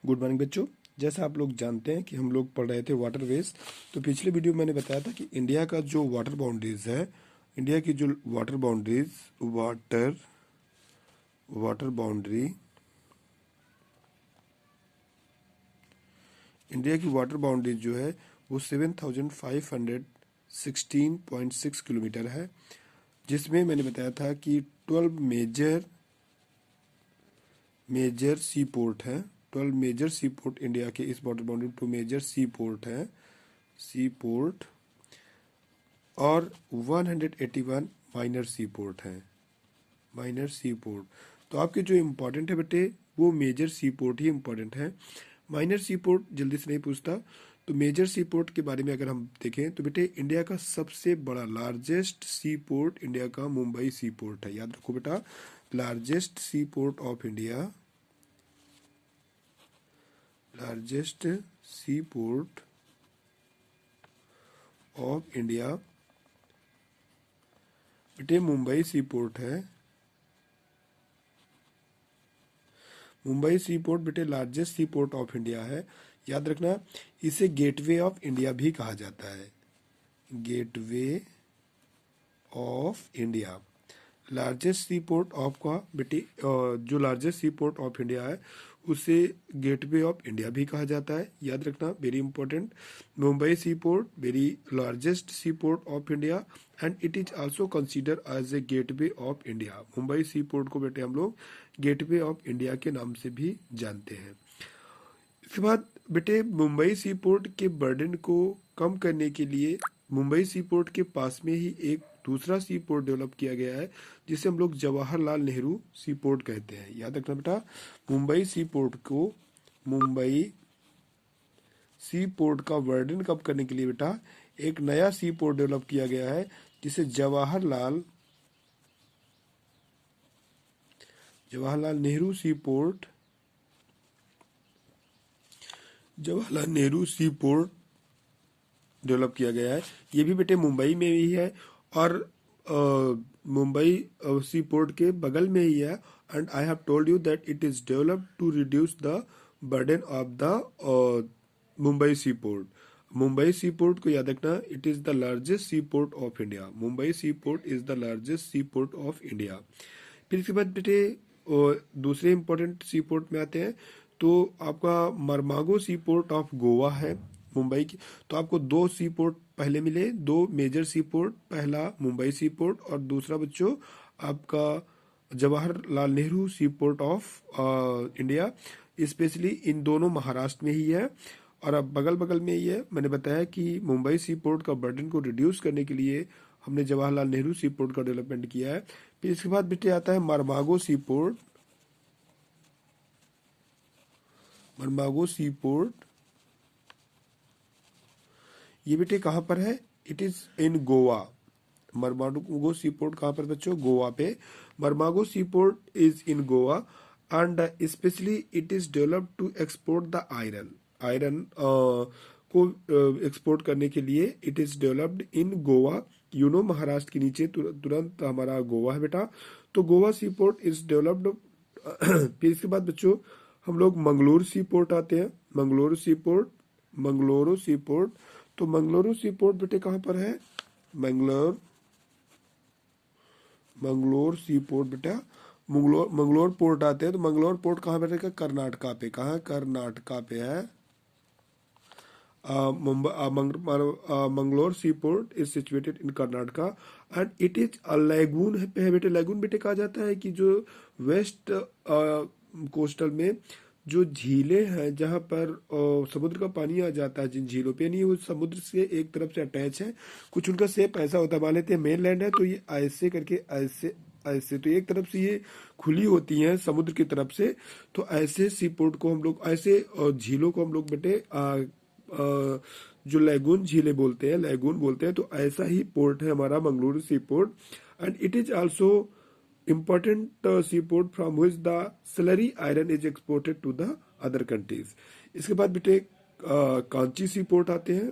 Good morning बच्चों। जैसा आप लोग जानते हैं कि हम लोग पढ़ रहे थे वाटरवेज। तो पिछले वीडियो में मैंने बताया था कि इंडिया का जो वाटर बाउंड्रीज है, इंडिया की जो water boundaries water boundary India की वाटर बाउंड्री जो है वो 7516.6 किलोमीटर है, जिसमें मैंने बताया था कि 12 मेजर सी पोर्ट हैं। 12 मेजर सी पोर्ट इंडिया के इस वाटर बाउंड्री में 2 मेजर सी पोर्ट हैं, सी पोर्ट, और 181 माइनर सी पोर्ट हैं, माइनर सी पोर्ट। तो आपके जो इम्पोर्टेंट है बेटे वो मेजर सी पोर्ट ही इम्पोर्टेंट है, माइनर सी पोर्ट जल्दी से नहीं पूछता। तो मेजर सी पोर्ट के बारे में अगर हम देखें तो बेटे इंडिया का सबसे बड़ा लार्जेस्ट सी पोर्ट इंडिया का मुंबई सी पोर्ट है। याद रखो बेटा, largest C port of India, largest C port of India बेटे मुंबई सी पोर्ट है। मुंबई सी पोर्ट बेटे largest C port of India है। याद रखना, इसे गेटवे ऑफ इंडिया भी कहा जाता है, gateway of India. Largest C port of का बेटे जो largest C port of India है उसे गेटवे ऑफ इंडिया भी कहा जाता है। याद रखना, very important, Mumbai C port very largest C port of India and it is also consider as a gateway of India. Mumbai C port को बेटे हम लोग गेटवे ऑफ इंडिया के नाम से भी जानते हैं। इसके बाद बेटे मुंबई सी पोर्ट के बर्डन को कम करने के लिए मुंबई सी पोर्ट के पास में ही एक दूसरा सी पोर्ट डेवलप किया गया है, जिसे हम लोग जवाहरलाल नेहरू सी पोर्ट कहते हैं। याद रखना बेटा, मुंबई सी पोर्ट को, मुंबई सी पोर्ट का बर्डन कम करने के लिए बेटा एक नया सी पोर्ट डेवलप किया गया है, जिसे जवाहरलाल नेहरू सी पोर्ट, जवाहरलाल नेहरू सी पोर्ट डेवलप किया गया है। ये भी बेटे मुंबई में ही है और मुंबई सी पोर्ट के बगल में ही है। And I have told you that it is developed to reduce the burden of the Mumbai C port. Mumbai C port को याद रखना, it is the largest C port of India. Mumbai C port is the largest C port of India. फिर इसके बाद बेटे दूसरे important सी port में आते हैं। तो आपका मरमागो सी पोर्ट ऑफ गोवा है मुंबई की। तो आपको दो सी पोर्ट पहले मिले, दो मेजर सी पोर्ट, पहला मुंबई सी पोर्ट और दूसरा बच्चों आपका जवाहरलाल नेहरू सी पोर्ट ऑफ इंडिया। स्पेशली इन दोनों महाराष्ट्र में ही है और अब बगल बगल में ही है। मैंने बताया कि मुंबई सी पोर्ट का बर्डन को रिड्यूस करने के लिए हमने जवाहरलाल नेहरू सी पोर्ट का डेवलपमेंट किया है। फिर इसके बाद बेटे आता है मरमागो सी पोर्ट। मरमागो सी पोर्ट ये बेटे कहाँ पर है? It is in Goa. Marmagao seaport कहाँ पर बच्चों? गोवा पे। मरमागो सी port is in Goa and specially it is developed to export the iron. Iron को एक्सपोर्ट करने के लिए it is developed in Goa. You know, Maharashtra के नीचे तुरंत हमारा गोवा है बेटा। तो गोवा सी पोर्ट इज डेवलप्ड। फिर इसके बाद बच्चों हम लोग मंगलोर सी पोर्ट आते हैं। मंगलोर सी पोर्ट, मंगलोरो सी पोर्ट। तो मंगलोर सी पोर्ट बेटे कहाँ पर है? मंगलोर सी पोर्ट बेटा, मंगलोर पोर्ट आते हैं। तो मंगलोर पोर्ट कहाँ पर है? कर्नाटका पे। कहाँ? कर्नाटका पे है। मंगलोर सी port is situated in Karnataka and it is a lagoon पे है बेटे। लैगून बेटे कहा जाता है कि जो वेस्ट कोस्टल में जो झीलें हैं जहां पर समुद्र का पानी आ जाता है, जिन झीलों पे, नहीं वो समुद्र से एक तरफ से अटैच है। कुछ उनका शेप ऐसा होता है, मान लेते हैं मेन लैंड है तो ये ऐसे करके ऐसे ऐसे, तो एक तरफ से ये खुली होती हैं समुद्र की तरफ से। तो ऐसे सी पोर्ट को हम लोग, ऐसे झीलों को हम लोग बेटे जो लैगून झीलें बोलते हैं, लैगून बोलते हैं। तो ऐसा ही पोर्ट है हमारा Mangaluru seaport and it is also important seaport from which the slurry iron is exported to the other countries. इसके बाद बेटे कांची सी पोर्ट आते हैं।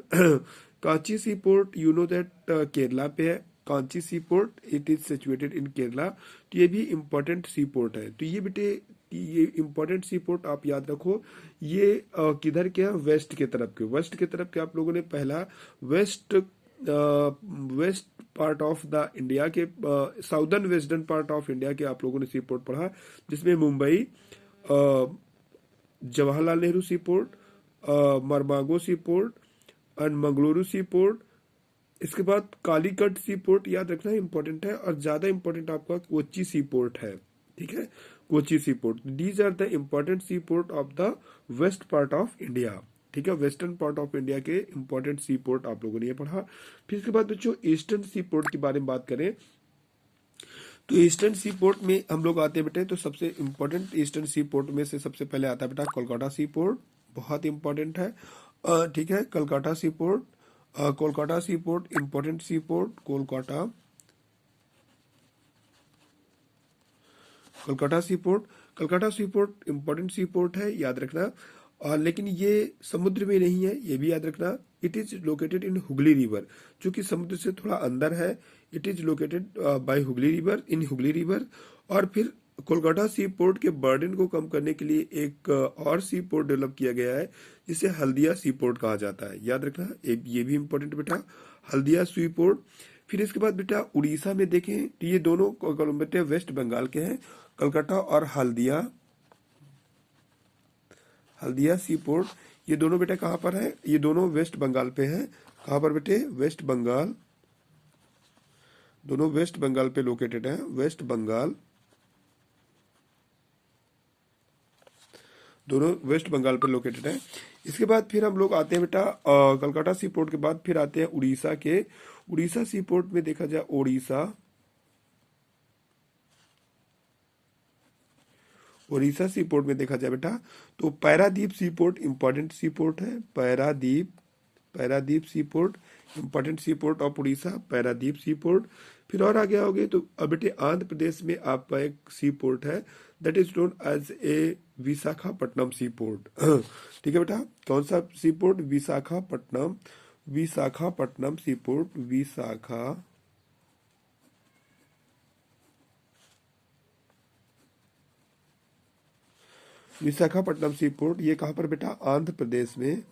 Kanchi seaport you know that Kerala पे है। Kanchi seaport it is situated in Kerala. तो ये भी इम्पोर्टेंट सी पोर्ट है। तो ये बेटे कि ये इंपॉर्टेंट सी पोर्ट आप याद रखो, ये किधर के हैं, वेस्ट के तरफ के, वेस्ट के तरफ के। आप लोगों ने पहला west west part of the India के, southern western part of India के आप लोगों ने सी पोर्ट पढ़ा, जिसमें Mumbai, Jawaharlal Nehru seaport, Marmagao seaport and Mangaluru seaport. इसके बाद कालीकट सी पोर्ट याद रखना इंपॉर्टेंट है, और ज्यादा इंपॉर्टेंट आपका कोच्चि सी पोर्ट है, ठीक है, Kochi seaport. These are the important C port of the west part of India, ठीक है, वेस्टर्न पार्ट ऑफ इंडिया के इंपॉर्टेंट सी पोर्ट आप लोगों ने ये पढ़ा। फिर इसके बाद बच्चों ईस्टर्न सी पोर्ट के बारे में बात करें तो ईस्टर्न सी पोर्ट में हम लोग आते हैं बेटे, तो सबसे इंपॉर्टेंट ईस्टर्न सी पोर्ट में से सबसे पहले आता है बेटा कोलकाता सी पोर्ट, बहुत इंपॉर्टेंट है, ठीक है, Kolkata sea port, Kolkata sea port important सी port, Kolkata sea port, Kolkata sea port important सी पोर्ट है, याद रखना। लेकिन ये समुद्र में नहीं है, ये भी याद रखना। It is located in Hooghly river, जो कि समुद्र से थोड़ा अंदर है। It is located by Hooghly river, in Hooghly river. और फिर कोलकाता सी पोर्ट के बर्डन को कम करने के लिए एक और सी पोर्ट डेवलप किया गया है, जिसे हल्दिया सी पोर्ट कहा जाता है, याद रखना। एक ये भी इंपॉर्टेंट बेटा, हल्दिया सी पोर्ट। फिर इसके बाद बेटा उड़ीसा में देखें तो ये दोनों बेटे वेस्ट बंगाल के हैं, कलकत्ता और हल्दिया, हल्दिया सी पोर्ट, ये दोनों बेटा कहाँ पर है, ये दोनों वेस्ट बंगाल पे हैं। कहाँ पर बेटे, वेस्ट बंगाल, दोनों वेस्ट बंगाल पे लोकेटेड हैं, वेस्ट बंगाल, दोनों वेस्ट बंगाल पे लोकेटेड हैं। इसके बाद फिर हम लोग आते हैं बेटा कलकत्ता सी पोर्ट के बाद फिर आते हैं उड़ीसा के। उड़ीसा सी पोर्ट में देखा जाए, उड़ीसा सी पोर्ट में देखा जाए बेटा तो पारादीप सी पोर्ट इंपॉर्टेंट सी पोर्ट है, Paradip seaport important C port of Orissa, Paradip seaport. फिर और आगे आओगे तो अब बेटे आंध्र प्रदेश में आपका एक सी पोर्ट है, that is known as a Visakhapatnam sea port, ठीक है बेटा। कौन सा sea port, Visakhapatnam, Visakhapatnam sea port, Visakhapatnam sea port, ये कहां पर बेटा, आंध्र प्रदेश में,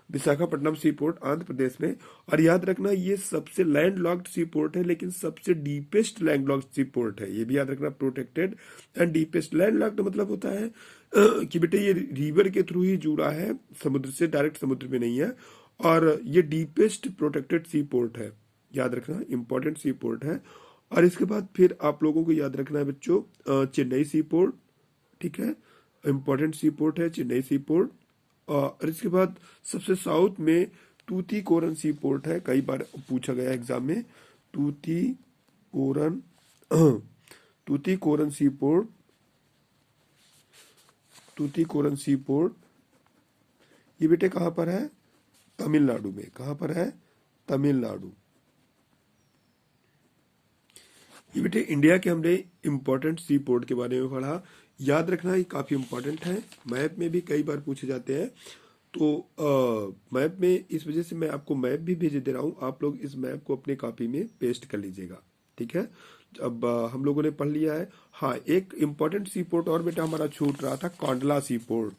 विशाखापट्टनम सी पोर्ट आंध्र प्रदेश में। और याद रखना ये सबसे लैंड लॉक्ड सी पोर्ट है, लेकिन सबसे डीपेस्ट लैंड लॉक्ड सी पोर्ट है, ये भी याद रखना, protected and deepest. Land locked मतलब होता है कि बेटे ये रिवर के थ्रू ही जुड़ा है, समुद्र से, डायरेक्ट समुद्र में नहीं है। और ये डीपेस्ट प्रोटेक्टेड सी पोर्ट है, याद रखना, इंपॉर्टेंट सी पोर्ट है। और इसके बाद फिर आप लोगों को याद रखना है बच्चों चेन्नई सी पोर्ट, ठीक है, इंपॉर्टेंट सी पोर्ट है चेन्नई सी पोर्ट। और इसके बाद सबसे साउथ में तूतीकोरन सी पोर्ट है, कई बार पूछा गया एग्जाम में, तूतीकोरन तूतीकोरन सी पोर्ट, तूतीकोरन सी पोर्ट, ये बेटे कहाँ पर है, तमिलनाडु में। कहाँ पर है, तमिलनाडु। ये बेटे इंडिया के हमने इंपॉर्टेंट सी पोर्ट के बारे में पढ़ा, याद रखना ये काफी इंपॉर्टेंट है, मैप में भी कई बार पूछे जाते हैं। तो मैप में इस वजह से मैं आपको मैप भी भेज दे रहा हूँ, आप लोग इस मैप को अपने कॉपी में पेस्ट कर लीजिएगा, ठीक है। अब हम लोगों ने पढ़ लिया है। हाँ, एक इंपॉर्टेंट सी पोर्ट और बेटा हमारा छूट रहा था, कांडला सी पोर्ट,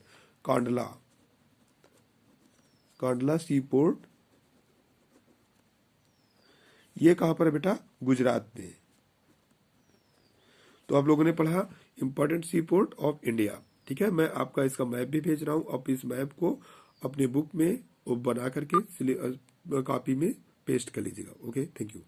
कांडला सी पोर्ट, ये कहां पर है बेटा, गुजरात में। तो आप लोगों ने पढ़ा important C port of India, ठीक है। मैं आपका इसका मैप भी भेज रहा हूं, आप इस मैप को अपने बुक में बना करके कॉपी में पेस्ट कर लीजिएगा। Okay, thank you.